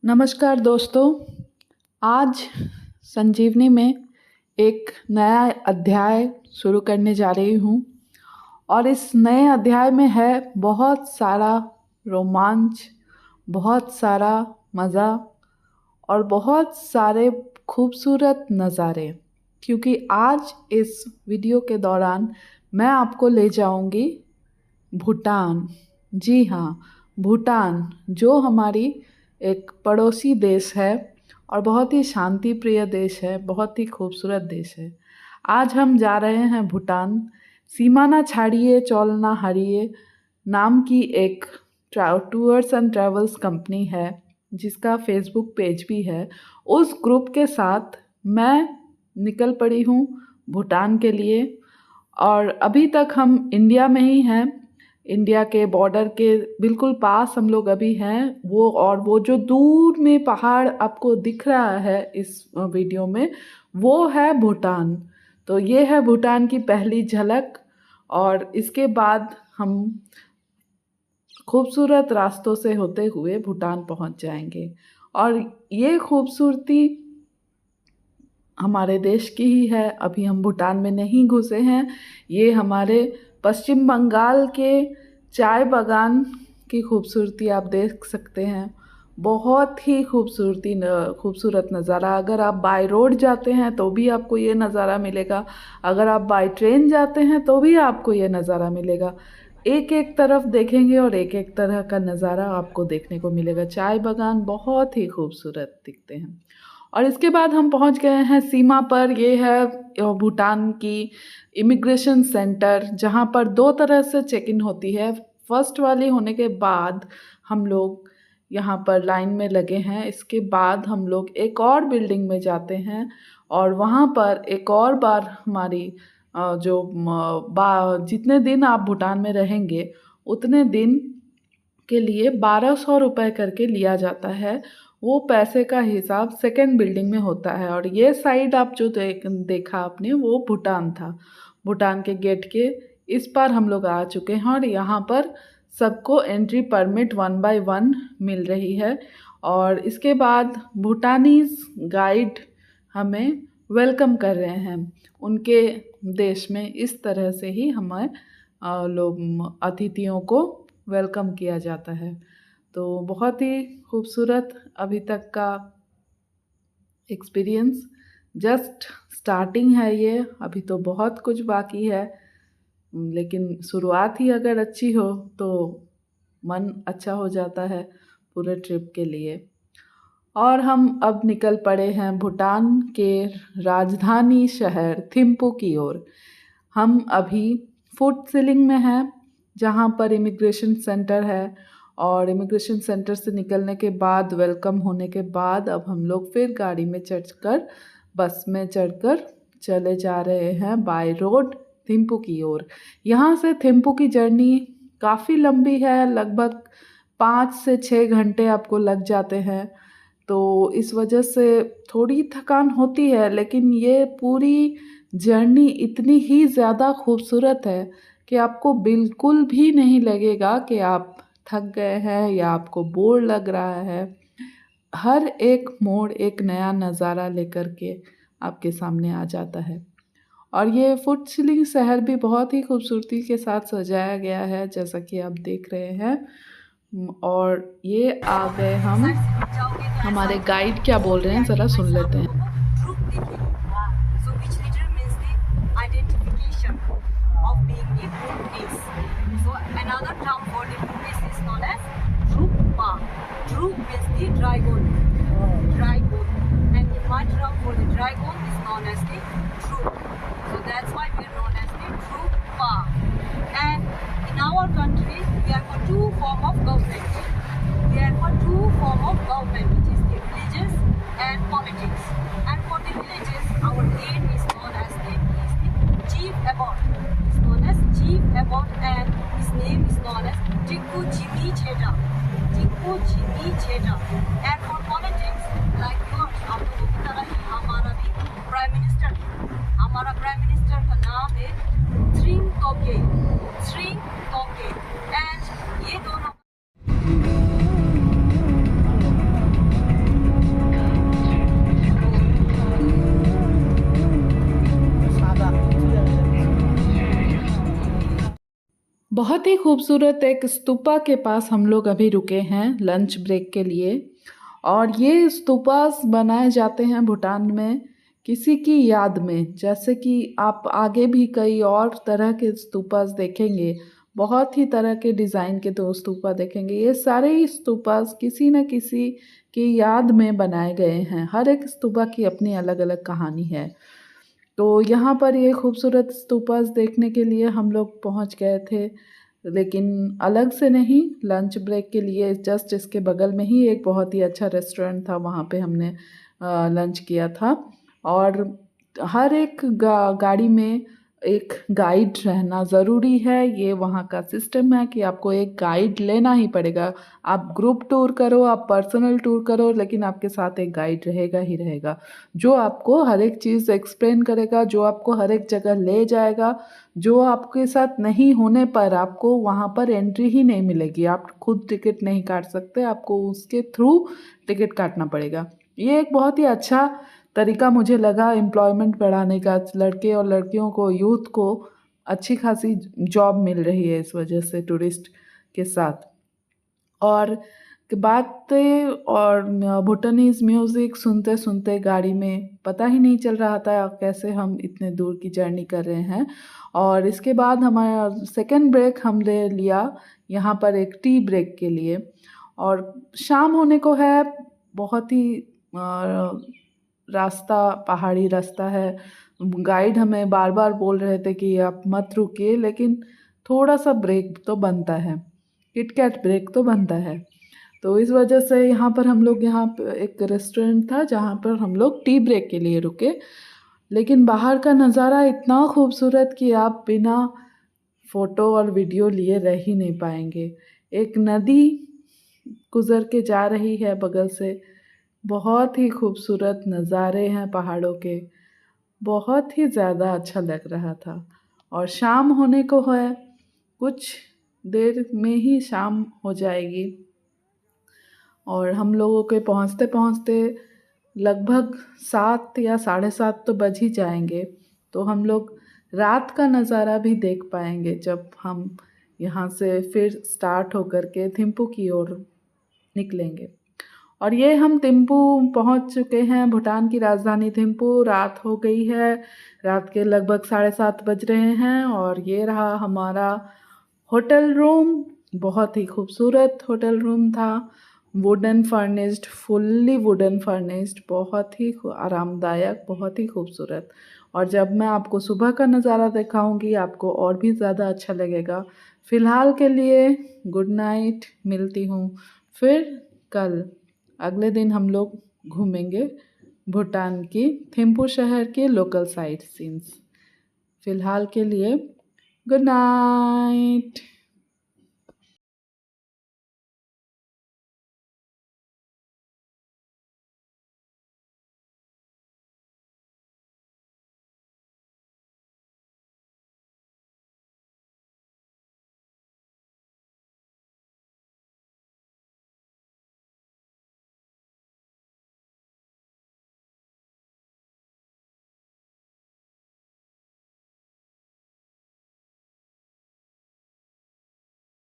नमस्कार दोस्तों। आज संजीवनी में एक नया अध्याय शुरू करने जा रही हूँ और इस नए अध्याय में है बहुत सारा रोमांच, बहुत सारा मज़ा और बहुत सारे खूबसूरत नज़ारे। क्योंकि आज इस वीडियो के दौरान मैं आपको ले जाऊँगी भूटान। जी हाँ, भूटान जो हमारी एक पड़ोसी देश है और बहुत ही शांति प्रिय देश है, बहुत ही खूबसूरत देश है। आज हम जा रहे हैं भूटान। सीमा ना छाड़िए चौल ना हारिए नाम की एक टूर्स एंड ट्रैवल्स कंपनी है जिसका फेसबुक पेज भी है। उस ग्रुप के साथ मैं निकल पड़ी हूँ भूटान के लिए। और अभी तक हम इंडिया में ही हैं, इंडिया के बॉर्डर के बिल्कुल पास हम लोग अभी हैं। वो जो दूर में पहाड़ आपको दिख रहा है इस वीडियो में, वो है भूटान। तो ये है भूटान की पहली झलक और इसके बाद हम खूबसूरत रास्तों से होते हुए भूटान पहुंच जाएंगे। और ये खूबसूरती हमारे देश की ही है। अभी हम भूटान में नहीं घुसे हैं। ये हमारे पश्चिम बंगाल के चाय बागान की खूबसूरती आप देख सकते हैं। बहुत ही खूबसूरत नज़ारा। अगर आप बाय रोड जाते हैं तो भी आपको ये नज़ारा मिलेगा, अगर आप बाय ट्रेन जाते हैं तो भी आपको ये नज़ारा मिलेगा। एक एक तरफ देखेंगे और एक एक तरह का नज़ारा आपको देखने को मिलेगा। चाय बागान बहुत ही खूबसूरत दिखते हैं। और इसके बाद हम पहुंच गए हैं सीमा पर। ये है भूटान की इमिग्रेशन सेंटर, जहां पर दो तरह से चेक इन होती है। फर्स्ट वाली होने के बाद हम लोग यहाँ पर लाइन में लगे हैं। इसके बाद हम लोग एक और बिल्डिंग में जाते हैं और वहाँ पर एक और बार हमारी जितने दिन आप भूटान में रहेंगे उतने दिन के लिए 1200 रुपये करके लिया जाता है। वो पैसे का हिसाब सेकेंड बिल्डिंग में होता है। और ये साइड आप जो देखा आपने, वो भूटान था। भूटान के गेट के इस पार हम लोग आ चुके हैं और यहाँ पर सबको एंट्री परमिट 1 बाय 1 मिल रही है। और इसके बाद भूटानीज गाइड हमें वेलकम कर रहे हैं। उनके देश में इस तरह से ही हमें लोग अतिथियों को वेलकम किया जाता है। तो बहुत ही खूबसूरत अभी तक का एक्सपीरियंस। जस्ट स्टार्टिंग है ये, अभी तो बहुत कुछ बाकी है, लेकिन शुरुआत ही अगर अच्छी हो तो मन अच्छा हो जाता है पूरे ट्रिप के लिए। और हम अब निकल पड़े हैं भूटान के राजधानी शहर थिम्पू की ओर। हम अभी फुट सीलिंग में हैं, जहाँ पर इमिग्रेशन सेंटर है। और इमिग्रेशन सेंटर से निकलने के बाद, वेलकम होने के बाद, अब हम लोग फिर गाड़ी में चढ़कर, बस में चढ़कर चले जा रहे हैं बाय रोड थिम्पू की ओर। यहाँ से थिम्पू की जर्नी काफ़ी लंबी है, लगभग 5 से 6 घंटे आपको लग जाते हैं। तो इस वजह से थोड़ी थकान होती है, लेकिन ये पूरी जर्नी इतनी ही ज़्यादा खूबसूरत है कि आपको बिल्कुल भी नहीं लगेगा कि आप थक गए हैं या आपको बोर लग रहा है। हर एक मोड़ एक नया नज़ारा लेकर के आपके सामने आ जाता है। और ये फुट सीलिंग शहर भी बहुत ही खूबसूरती के साथ सजाया गया है, जैसा कि आप देख रहे हैं। और ये आ गए हम, हमारे गाइड क्या बोल रहे हैं ज़रा सुन लेते हैं। In our country, we are for two form of government. We are for two form of government, which is the religious and politics. And for the religious, our head is known as the chief abbot. Is known as chief abbot, and his name is known as Tikku Jimmy Cheda. Tikku Jimmy Cheda. And for politics, like yours, आप लोगों की तरह ही हमारा भी prime minister है. हमारा prime minister का नाम है Sring Toke. And ये दोनों बहुत ही खूबसूरत एक स्तूपा के पास हम लोग अभी रुके हैं लंच ब्रेक के लिए। और ये स्तूपास बनाए जाते हैं भूटान में किसी की याद में। जैसे कि आप आगे भी कई और तरह के स्तूपास देखेंगे, बहुत ही तरह के डिज़ाइन के तो स्तूपा देखेंगे। ये सारे ही स्तूपास किसी न किसी की याद में बनाए गए हैं। हर एक स्तूपा की अपनी अलग अलग कहानी है। तो यहाँ पर ये खूबसूरत स्तूपास देखने के लिए हम लोग पहुँच गए थे, लेकिन अलग से नहीं, लंच ब्रेक के लिए जस्ट इसके बगल में ही एक बहुत ही अच्छा रेस्टोरेंट था, वहाँ पे हमने लंच किया था। और हर एक गाड़ी में एक गाइड रहना ज़रूरी है। ये वहाँ का सिस्टम है कि आपको एक गाइड लेना ही पड़ेगा। आप ग्रुप टूर करो, आप पर्सनल टूर करो, लेकिन आपके साथ एक गाइड रहेगा ही रहेगा, जो आपको हर एक चीज़ एक्सप्लेन करेगा, जो आपको हर एक जगह ले जाएगा। जो आपके साथ नहीं होने पर आपको वहाँ पर एंट्री ही नहीं मिलेगी। आप खुद टिकट नहीं काट सकते, आपको उसके थ्रू टिकट काटना पड़ेगा। ये एक बहुत ही अच्छा तरीका मुझे लगा एम्प्लॉयमेंट बढ़ाने का। लड़के और लड़कियों को, यूथ को अच्छी खासी जॉब मिल रही है इस वजह से टूरिस्ट के साथ। और बातें और भूटानीज़ म्यूज़िक सुनते सुनते गाड़ी में पता ही नहीं चल रहा था कैसे हम इतने दूर की जर्नी कर रहे हैं। और इसके बाद हमारा सेकंड ब्रेक हम ले लिया यहाँ पर एक टी ब्रेक के लिए। और शाम होने को है, बहुत ही रास्ता पहाड़ी रास्ता है। गाइड हमें बार बार बोल रहे थे कि आप मत रुकिए, लेकिन थोड़ा सा ब्रेक तो बनता है, किटकैट ब्रेक तो बनता है। तो इस वजह से यहाँ पर हम लोग, यहाँ पे एक रेस्टोरेंट था जहाँ पर हम लोग टी ब्रेक के लिए रुके। लेकिन बाहर का नज़ारा इतना खूबसूरत कि आप बिना फ़ोटो और वीडियो लिए रह ही नहीं पाएंगे। एक नदी गुज़र के जा रही है बगल से, बहुत ही खूबसूरत नज़ारे हैं पहाड़ों के, बहुत ही ज़्यादा अच्छा लग रहा था। और शाम होने को है, कुछ देर में ही शाम हो जाएगी। और हम लोगों के पहुँचते पहुँचते लगभग 7 या 7:30 तो बज ही जाएंगे। तो हम लोग रात का नज़ारा भी देख पाएंगे जब हम यहाँ से फिर स्टार्ट होकर के थिम्पू की ओर निकलेंगे। और ये हम थिम्पू पहुँच चुके हैं, भूटान की राजधानी थिम्पू। रात हो गई है, रात के लगभग 7:30 बज रहे हैं। और ये रहा हमारा होटल रूम। बहुत ही खूबसूरत होटल रूम था, wooden furnished, fully wooden furnished, बहुत ही आरामदायक, बहुत ही खूबसूरत। और जब मैं आपको सुबह का नज़ारा दिखाऊंगी आपको और भी ज़्यादा अच्छा लगेगा। फ़िलहाल के लिए गुड नाइट, मिलती हूँ फिर कल। अगले दिन हम लोग घूमेंगे भूटान की थिम्पू शहर के लोकल साइट सीन्स। फ़िलहाल के लिए गुड नाइट।